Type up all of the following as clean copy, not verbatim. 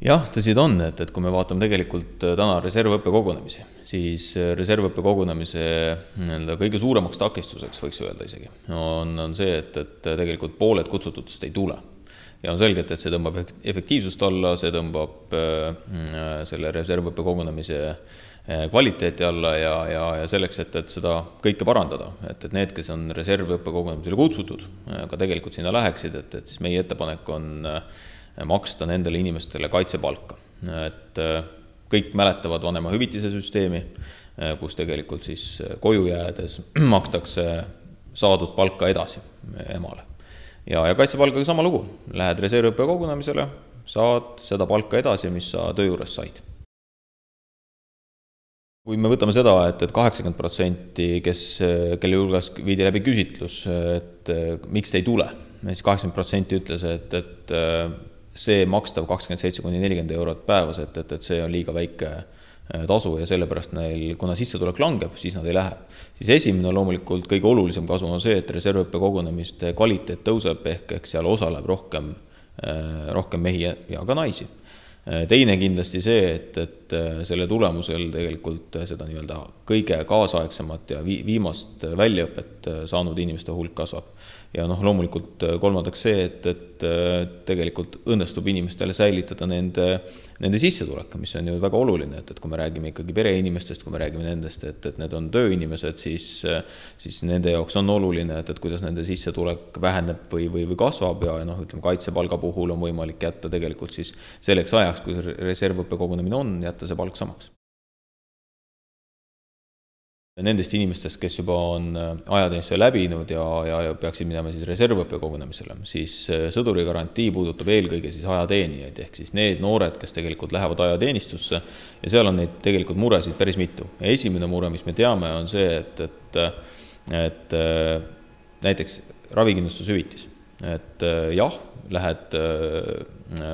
Jah, tõsi ta on, et kui me vaatame tegelikult täna reservõppe kogunemisi, siis reservõppe kogunemise kõige suuremaks takistuseks võiks öelda isegi on see, et tegelikult pooled kutsututest ei tule. Ja on selge, et see tõmbab efektiivsust alla, see tõmbab selle reservõppe kogunemise kvaliteeti alla ja selleks, et seda kõike parandada, et need, kes on reservõppe kogunemisele kutsutud, ka tegelikult sinna läheksid, et siis meie ettepanek on maksta nendele inimestele kaitsepalka. Et kõik mäletavad vanema hüvitise süsteemi, kus tegelikult siis koju jäädes makstakse saadud palka edasi emale. Ja kaitsepalgaga sama lugu. Lähed reservõppe kogunemisele, saad seda palka edasi, mis sa töö juures said. Kui me võtame seda, et 80%, kelle julgas viidi läbi küsitlus, et miks te ei tule, siis 80% ütles, et see makstav 27–40 eurot päevas, et see on liiga väike tasu ja sellepärast neil, kuna sissetulek langeb, siis nad ei lähe. Siis esimene loomulikult kõige olulisem kasu on see, et reservõppe kogunemiste kvaliteet tõuseb ehk seal osaleb rohkem mehi ja ka naisi. Teine kindlasti see, et selle tulemusel tegelikult seda nii-öelda kõige kaasaegsemat ja viimast väljaõpet saanud inimeste hulk kasvab. Ja loomulikult kolmandaks see, et tegelikult õnnestub inimestele säilitada nende sissetulek, mis on ju väga oluline, et kui me räägime ikkagi pereinimestest, kui me räägime nendest, et need on tööinimesed, siis nende jaoks on oluline, et kuidas nende sissetulek väheneb või kasvab ja ütleme, kaitsepalga puhul on võimalik jätta tegelikult siis selleks ajaks, kui reservõppe kogunemine on, jätta see palk samaks. Nendest inimestest, kes juba on ajateenistuse läbinud ja peaksid minema siis reservõppe kogunemisele, siis sõduri garantii puudutab eelkõige siis ajateenijaid, ehk siis need noored, kes tegelikult lähevad ajateenistusse ja seal on neid tegelikult muresid päris mitu. Ja esimene mure, mis me teame, on see, et näiteks ravikindlustushüvitis. Et jah, lähed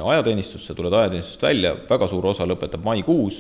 ajateenistusse, tuled ajateenistust välja, väga suur osa lõpetab maikuus,